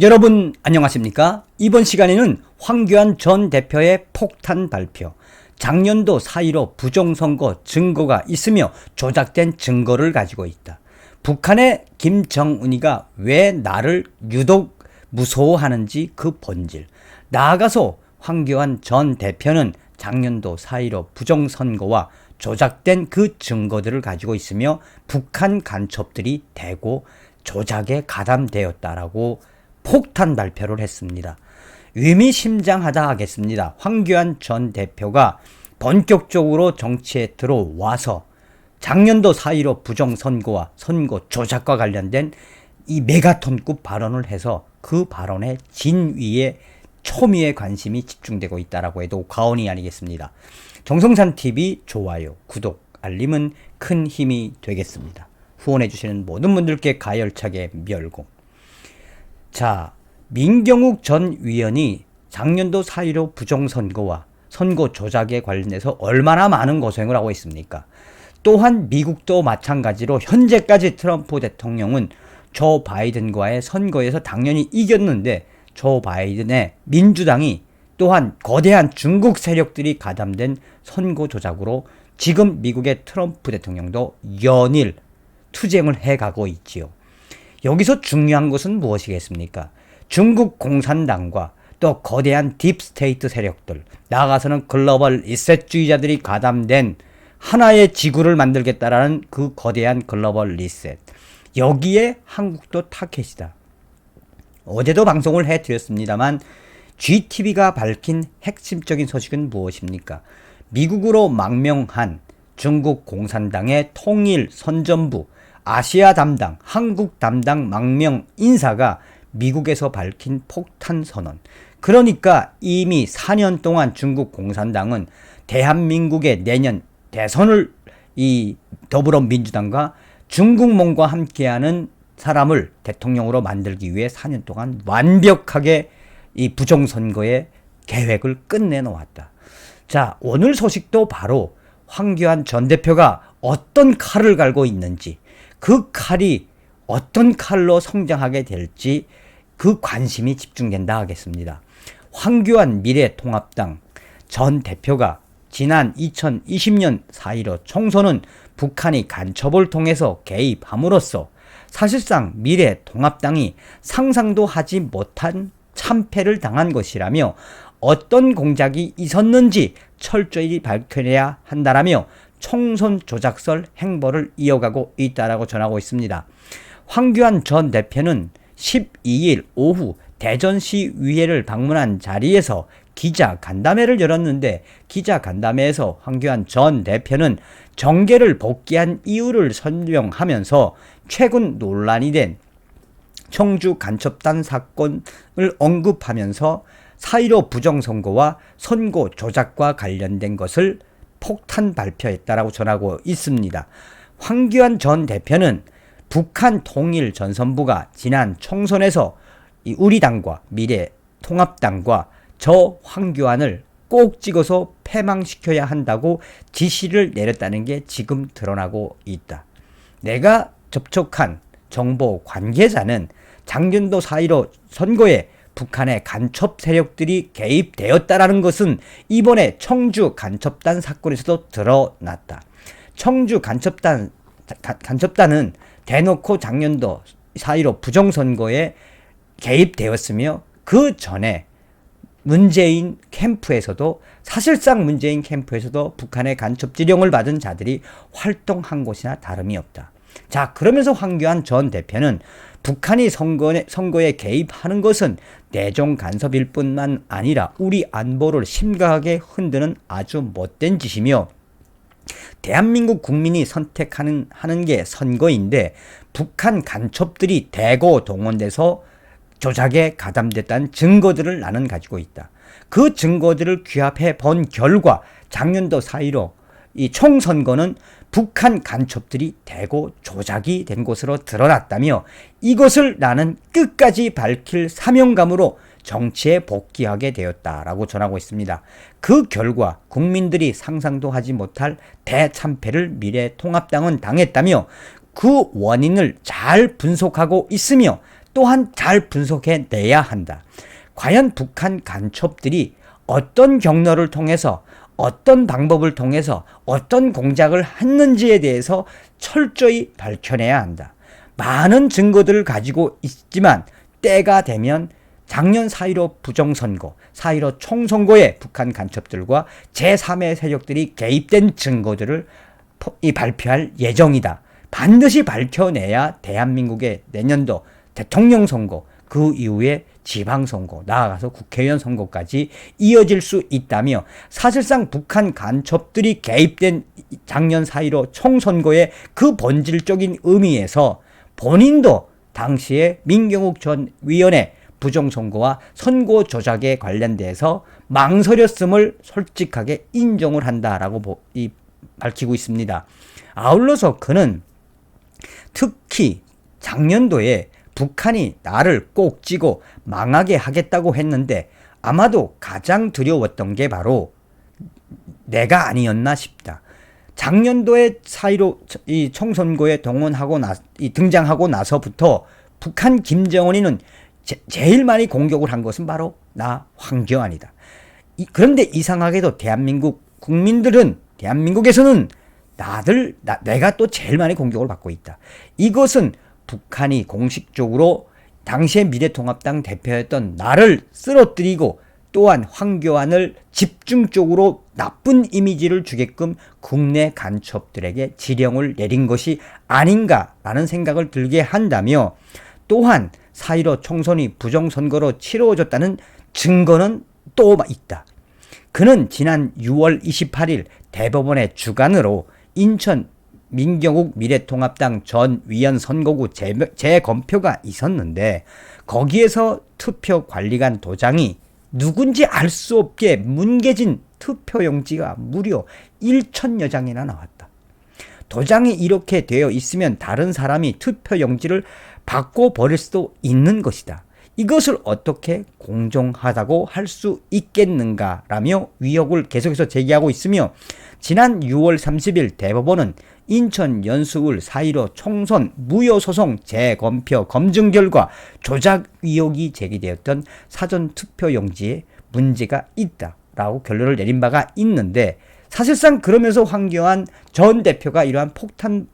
여러분 안녕하십니까? 이번 시간에는 황교안 전 대표의 폭탄 발표, 작년도 4.15 부정선거 증거가 있으며 조작된 증거를 가지고 있다. 북한의 김정은이가 왜 나를 유독 무서워하는지 그 본질, 나아가서 황교안 전 대표는 작년도 4.15 부정선거와 조작된 그 증거들을 가지고 있으며 북한 간첩들이 대고 조작에 가담되었다라고 폭탄 발표를 했습니다. 의미심장하다 하겠습니다. 황교안 전 대표가 본격적으로 정치에 들어와서 작년도 4.15 부정선거와 선거 조작과 관련된 이 메가톤급 발언을 해서 그 발언의 진위에 초미의 관심이 집중되고 있다라고 해도 과언이 아니겠습니다. 정성찬TV 좋아요, 구독, 알림은 큰 힘이 되겠습니다. 후원해주시는 모든 분들께 가열차게 멸공. 자, 민경욱 전 위원이 작년도 4.15 부정선거와 선거 조작에 관련해서 얼마나 많은 고생을 하고 있습니까? 또한 미국도 마찬가지로 현재까지 트럼프 대통령은 조 바이든과의 선거에서 당연히 이겼는데 조 바이든의 민주당이 또한 거대한 중국 세력들이 가담된 선거 조작으로 지금 미국의 트럼프 대통령도 연일 투쟁을 해가고 있지요. 여기서 중요한 것은 무엇이겠습니까? 중국 공산당과 또 거대한 딥스테이트 세력들, 나아가서는 글로벌 리셋주의자들이 가담된 하나의 지구를 만들겠다라는 그 거대한 글로벌 리셋. 여기에 한국도 타켓이다. 어제도 방송을 해드렸습니다만 GTV가 밝힌 핵심적인 소식은 무엇입니까? 미국으로 망명한 중국 공산당의 통일 선전부, 아시아 담당, 한국 담당 망명 인사가 미국에서 밝힌 폭탄 선언. 그러니까 이미 4년 동안 중국 공산당은 대한민국의 내년 대선을 이 더불어민주당과 중국몽과 함께하는 사람을 대통령으로 만들기 위해 4년 동안 완벽하게 이 부정선거의 계획을 끝내놓았다. 자, 오늘 소식도 바로 황교안 전 대표가 어떤 칼을 갈고 있는지, 그 칼이 어떤 칼로 성장하게 될지 그 관심이 집중된다 하겠습니다. 황교안 미래통합당 전 대표가 지난 2020년 4.15 총선은 북한이 간첩을 통해서 개입함으로써 사실상 미래통합당이 상상도 하지 못한 참패를 당한 것이라며 어떤 공작이 있었는지 철저히 밝혀내야 한다라며 총선 조작설 행보를 이어가고 있다라고 전하고 있습니다. 황교안 전 대표는 12일 오후 대전시의회를 방문한 자리에서 기자 간담회를 열었는데 기자 간담회에서 황교안 전 대표는 정계를 복귀한 이유를 설명하면서 최근 논란이 된 청주 간첩단 사건을 언급하면서 4.15 부정선거와 선거 조작과 관련된 것을 폭탄 발표했다라고 전하고 있습니다. 황교안 전 대표는 북한 통일전선부가 지난 총선에서 우리 당과 미래통합당과 저 황교안을 꼭 찍어서 패망시켜야 한다고 지시를 내렸다는 게 지금 드러나고 있다. 내가 접촉한 정보 관계자는 작년도 4.15 선거에 북한의 간첩 세력들이 개입되었다라는 것은 이번에 청주 간첩단 사건에서도 드러났다. 청주 간첩단은 대놓고 작년도 4.15 부정선거에 개입되었으며 그 전에 문재인 캠프에서도 사실상 문재인 캠프에서도 북한의 간첩 지령을 받은 자들이 활동한 것이나 다름이 없다. 자, 그러면서 황교안 전 대표는 북한이 선거에 개입하는 것은 내정 간섭일 뿐만 아니라 우리 안보를 심각하게 흔드는 아주 못된 짓이며 대한민국 국민이 선택하는 게 선거인데 북한 간첩들이 대거 동원돼서 조작에 가담됐다는 증거들을 나는 가지고 있다. 그 증거들을 귀합해 본 결과 작년도 4.15 이 총선거는 북한 간첩들이 대거 조작이 된 것으로 드러났다며 이것을 나는 끝까지 밝힐 사명감으로 정치에 복귀하게 되었다라고 전하고 있습니다. 그 결과 국민들이 상상도 하지 못할 대참패를 미래통합당은 당했다며 그 원인을 잘 분석하고 있으며 또한 잘 분석해 내야 한다. 과연 북한 간첩들이 어떤 경로를 통해서 어떤 방법을 통해서 어떤 공작을 했는지에 대해서 철저히 밝혀내야 한다. 많은 증거들을 가지고 있지만 때가 되면 작년 4.15 부정선거, 4.15 총선거에 북한 간첩들과 제3의 세력들이 개입된 증거들을 발표할 예정이다. 반드시 밝혀내야 대한민국의 내년도 대통령 선거, 그 이후에 지방선거, 나아가서 국회의원 선거까지 이어질 수 있다며 사실상 북한 간첩들이 개입된 작년 4.15 총선거의 그 본질적인 의미에서 본인도 당시에 민경욱 전 위원의 부정선거와 선거 조작에 관련돼서 망설였음을 솔직하게 인정을 한다라고 밝히고 있습니다. 아울러서 그는 특히 작년도에 북한이 나를 꼭 찌고 망하게 하겠다고 했는데 아마도 가장 두려웠던 게 바로 내가 아니었나 싶다. 작년도에 4.15 이 총선거에 등장하고 나서부터 북한 김정은이는 제일 많이 공격을 한 것은 바로 나 황교안이다. 그런데 이상하게도 대한민국 국민들은 대한민국에서는 내가 또 제일 많이 공격을 받고 있다. 이것은 북한이 공식적으로 당시의 미래통합당 대표였던 나를 쓰러뜨리고 또한 황교안을 집중적으로 나쁜 이미지를 주게끔 국내 간첩들에게 지령을 내린 것이 아닌가라는 생각을 들게 한다며 또한 4.15 총선이 부정선거로 치러졌다는 증거는 또 있다. 그는 지난 6월 28일 대법원의 주관으로 인천 민경욱 미래통합당 전 위원 선거구 재검표가 있었는데 거기에서 투표관리관 도장이 누군지 알 수 없게 뭉개진 투표용지가 무려 1,000여 장이나 나왔다. 도장이 이렇게 되어 있으면 다른 사람이 투표용지를 바꿔버릴 수도 있는 것이다. 이것을 어떻게 공정하다고 할 수 있겠는가라며 의혹을 계속해서 제기하고 있으며 지난 6월 30일 대법원은 인천 연수울 4.15 총선 무효소송 재검표 검증 결과 조작 의혹이 제기되었던 사전투표용지에 문제가 있다라고 결론을 내린 바가 있는데 사실상 그러면서 황교안 전 대표가 이러한 폭탄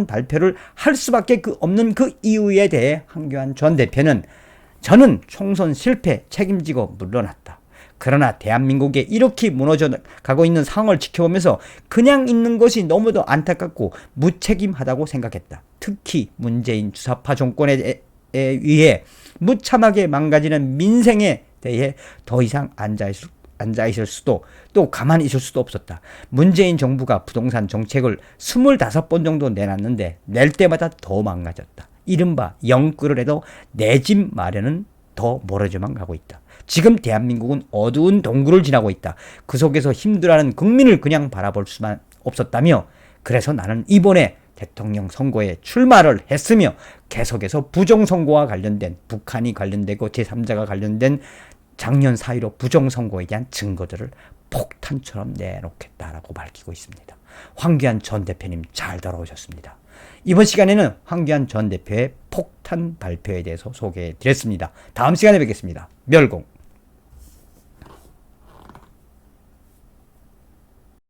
발표를 할 수밖에 없는 그 이유에 대해 황교안 전 대표는 저는 총선 실패 책임지고 물러났다. 그러나 대한민국에 이렇게 무너져 가고 있는 상황을 지켜보면서 그냥 있는 것이 너무도 안타깝고 무책임하다고 생각했다. 특히 문재인 주사파 정권에 의해 무참하게 망가지는 민생에 대해 더 이상 앉아있을 수도 또 가만히 있을 수도 없었다. 문재인 정부가 부동산 정책을 25번 정도 내놨는데 낼 때마다 더 망가졌다. 이른바 영끌을 해도 내 집 마련은 더 멀어져만 가고 있다. 지금 대한민국은 어두운 동굴을 지나고 있다. 그 속에서 힘들어하는 국민을 그냥 바라볼 수만 없었다며 그래서 나는 이번에 대통령 선거에 출마를 했으며 계속해서 부정선거와 관련된 북한이 관련되고 제3자가 관련된 작년 4.15 부정선거에 대한 증거들을 폭탄처럼 내놓겠다라고 밝히고 있습니다. 황교안 전 대표님 잘 돌아오셨습니다. 이번 시간에는 황교안 전 대표의 폭탄 발표에 대해서 소개해 드렸습니다. 다음 시간에 뵙겠습니다. 멸공.